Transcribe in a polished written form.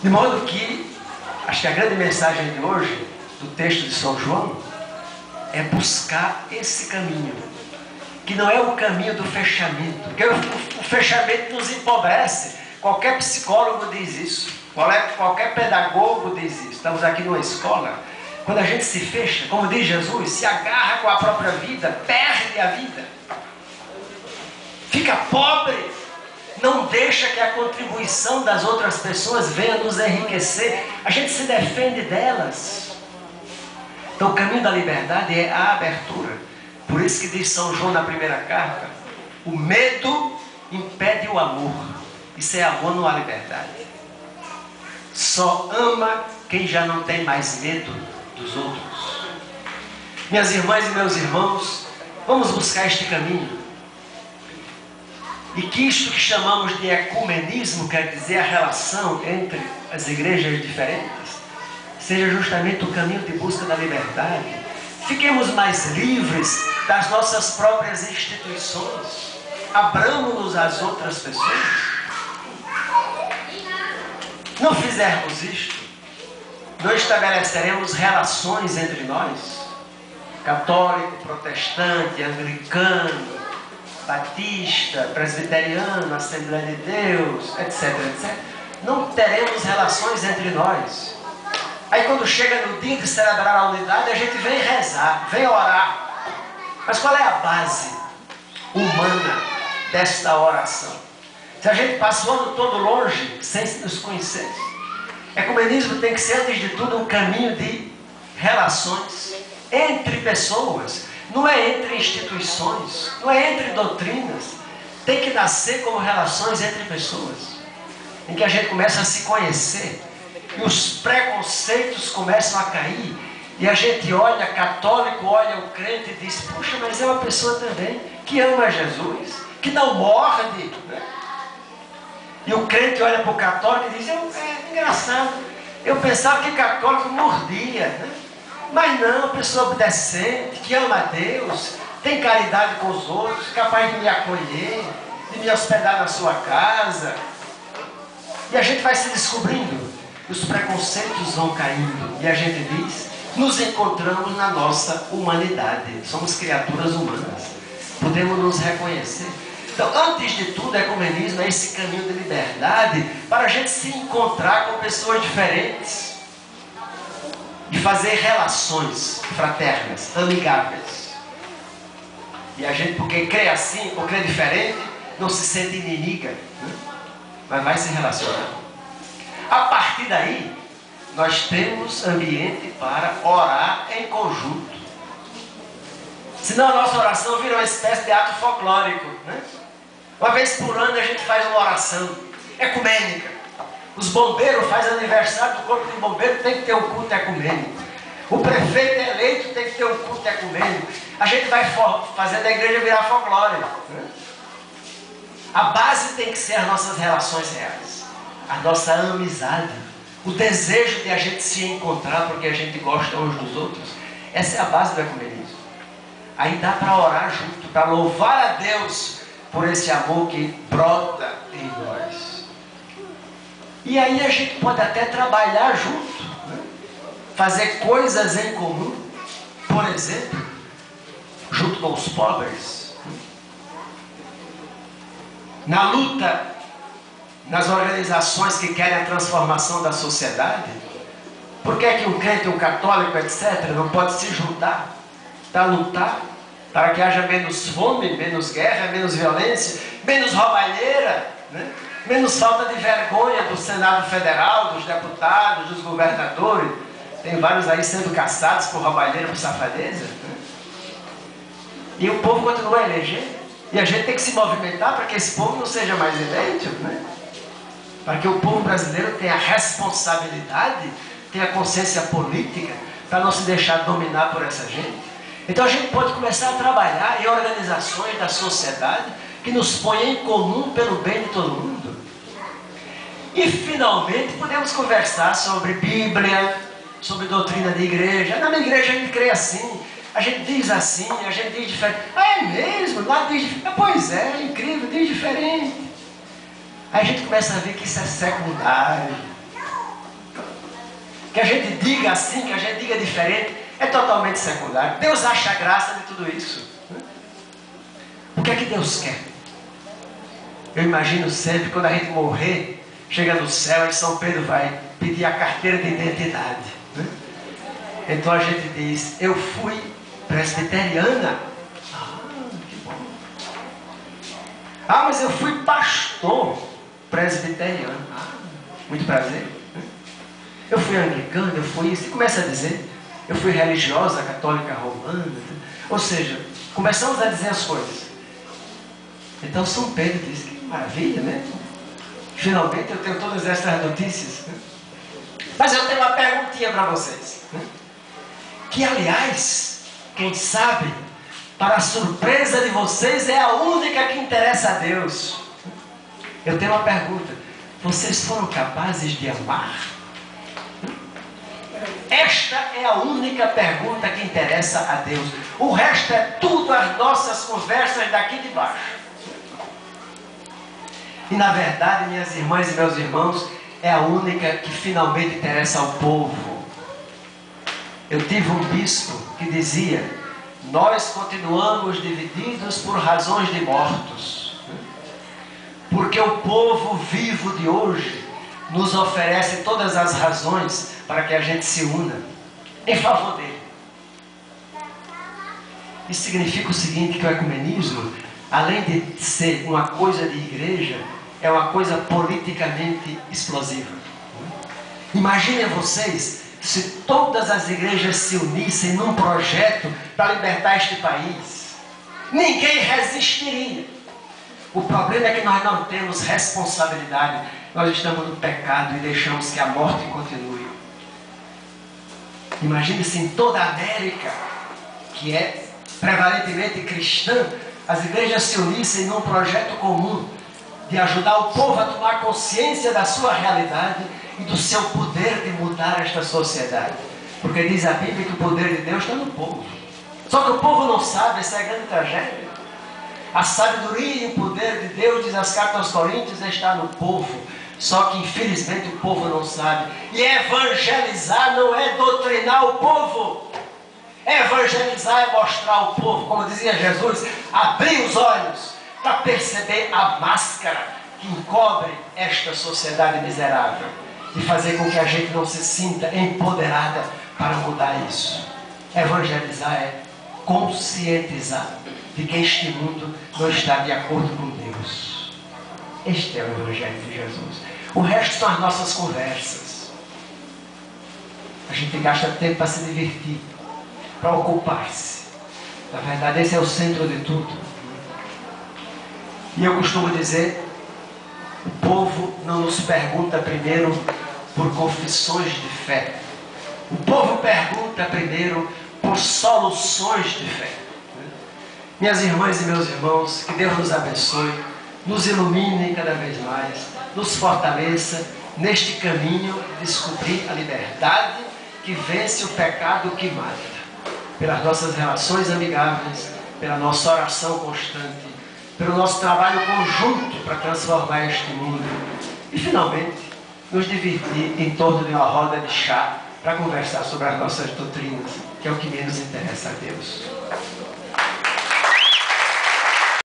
De modo que, acho que a grande mensagem de hoje, do texto de São João, é buscar esse caminho, que não é o caminho do fechamento, porque o fechamento nos empobrece. Qualquer psicólogo diz isso, qualquer pedagogo diz isso. Estamos aqui numa escola. Quando a gente se fecha, como diz Jesus, se agarra com a própria vida, perde a vida, fica pobre, não deixa que a contribuição das outras pessoas venha nos enriquecer, a gente se defende delas. Então o caminho da liberdade é a abertura. Por isso que diz São João na primeira carta, o medo impede o amor, e sem amor não há liberdade. Só ama quem já não tem mais medo dos outros. Minhas irmãs e meus irmãos, vamos buscar este caminho. E que isto que chamamos de ecumenismo, quer dizer a relação entre as igrejas diferentes, seja justamente o caminho de busca da liberdade. Fiquemos mais livres das nossas próprias instituições. Abramos-nos às outras pessoas. Não fizermos isto, não estabeleceremos relações entre nós, católico, protestante, anglicano, batista, presbiteriano, Assembleia de Deus, etc, etc. Não teremos relações entre nós. Aí quando chega no dia de celebrar a unidade, a gente vem rezar, vem orar. Mas qual é a base humana desta oração? Se a gente passa o ano todo longe, sem nos conhecer, ecumenismo tem que ser, antes de tudo, um caminho de relações entre pessoas. Não é entre instituições, não é entre doutrinas. Tem que nascer como relações entre pessoas, em que a gente começa a se conhecer, e os preconceitos começam a cair, e a gente olha católico, olha o crente e diz: puxa, mas é uma pessoa também que ama Jesus, que não morde, né? E o crente olha para o católico e diz: é engraçado, eu pensava que católico mordia, né? Mas não, uma pessoa decente, que ama a Deus, tem caridade com os outros, capaz de me acolher, de me hospedar na sua casa. E a gente vai se descobrindo, os preconceitos vão caindo, e a gente diz: nos encontramos na nossa humanidade, somos criaturas humanas, podemos nos reconhecer. Então, antes de tudo, ecumenismo é esse caminho de liberdade para a gente se encontrar com pessoas diferentes e fazer relações fraternas, amigáveis. E a gente, porque crê assim, ou crê diferente, não se sente inimiga, né? Mas vai se relacionar. A partir daí, nós temos ambiente para orar em conjunto. Senão a nossa oração vira uma espécie de ato folclórico, né? Uma vez por ano a gente faz uma oração ecumênica. Os bombeiros fazem aniversário do corpo de bombeiro, tem que ter um culto ecumênico. O prefeito eleito tem que ter um culto ecumênico. A gente vai fazendo a igreja virar folclore, né? A base tem que ser as nossas relações reais, a nossa amizade, o desejo de a gente se encontrar porque a gente gosta uns dos outros. Essa é a base do ecumenismo. Aí dá para orar junto, para louvar a Deus por esse amor que brota em nós. E aí a gente pode até trabalhar junto, né? Fazer coisas em comum, por exemplo, junto com os pobres, na luta, nas organizações que querem a transformação da sociedade. Por que é que um crente, um católico, etc., não pode se juntar para lutar, para que haja menos fome, menos guerra, menos violência, menos roubalheira, né? Menos falta de vergonha do Senado Federal, dos deputados, dos governadores. Tem vários aí sendo caçados por roubalheira, por safadeza, né? E o povo continua a eleger. E a gente tem que se movimentar para que esse povo não seja mais eleito, né? Para que o povo brasileiro tenha responsabilidade, tenha consciência política, para não se deixar dominar por essa gente. Então a gente pode começar a trabalhar em organizações da sociedade que nos ponham em comum pelo bem de todo mundo. E finalmente podemos conversar sobre Bíblia, sobre doutrina de igreja. Na minha igreja a gente crê assim, a gente diz assim, a gente diz diferente. Ah, é mesmo? Lá diz diferente. Pois é incrível, diz diferente. Aí a gente começa a ver que isso é secundário. que a gente diga assim, que a gente diga diferente, é totalmente secundário. Deus acha graça de tudo isso. O que é que Deus quer? Eu imagino sempre, quando a gente morrer, chega no céu e São Pedro vai pedir a carteira de identidade. Então a gente diz, eu fui presbiteriana. Que bom. Ah, mas eu fui pastor presbiteriano. Muito prazer. Eu fui anglicana, eu fui isso. E começa a dizer, eu fui religiosa, católica romana. Ou seja, começamos a dizer as coisas. Então São Pedro diz, que maravilha, né? Finalmente eu tenho todas essas notícias. Mas eu tenho uma perguntinha para vocês. Que, aliás, quem sabe, para a surpresa de vocês, é a única que interessa a Deus. Eu tenho uma pergunta. Vocês foram capazes de amar? Esta é a única pergunta que interessa a Deus. O resto é tudo as nossas conversas daqui de baixo. E na verdade, minhas irmãs e meus irmãos, é a única que finalmente interessa ao povo. Eu tive um bispo que dizia, nós continuamos divididos por razões de mortos. Porque o povo vivo de hoje nos oferece todas as razões para que a gente se una em favor dele. Isso significa o seguinte, que o ecumenismo, além de ser uma coisa de igreja, é uma coisa politicamente explosiva. Imaginem vocês se todas as igrejas se unissem num projeto para libertar este país. Ninguém resistiria. O problema é que nós não temos responsabilidade. Nós estamos no pecado e deixamos que a morte continue. Imagine se em toda a América, que é prevalentemente cristã, as igrejas se unissem num projeto comum de ajudar o povo a tomar consciência da sua realidade e do seu poder de mudar esta sociedade. Porque diz a Bíblia que o poder de Deus está no povo. Só que o povo não sabe, essa é a grande tragédia. A sabedoria e o poder de Deus, diz as cartas aos Coríntios, está no povo. Só que infelizmente o povo não sabe. E evangelizar não é doutrinar o povo. Evangelizar é mostrar ao povo, como dizia Jesus, abrir os olhos para perceber a máscara que encobre esta sociedade miserável e fazer com que a gente não se sinta empoderada para mudar isso. Evangelizar é conscientizar de que este mundo não está de acordo com Deus. Este é o Evangelho de Jesus. O resto são as nossas conversas. A gente gasta tempo para se divertir, para ocupar-se. Na verdade, esse é o centro de tudo. E eu costumo dizer, o povo não nos pergunta primeiro por confissões de fé. O povo pergunta primeiro por soluções de fé. Minhas irmãs e meus irmãos, que Deus nos abençoe, nos ilumine cada vez mais, nos fortaleça neste caminho de descobrir a liberdade que vence o pecado que mata. Pelas nossas relações amigáveis, pela nossa oração constante, pelo nosso trabalho conjunto para transformar este mundo. E finalmente, nos divertir em torno de uma roda de chá para conversar sobre as nossas doutrinas, que é o que menos interessa a Deus.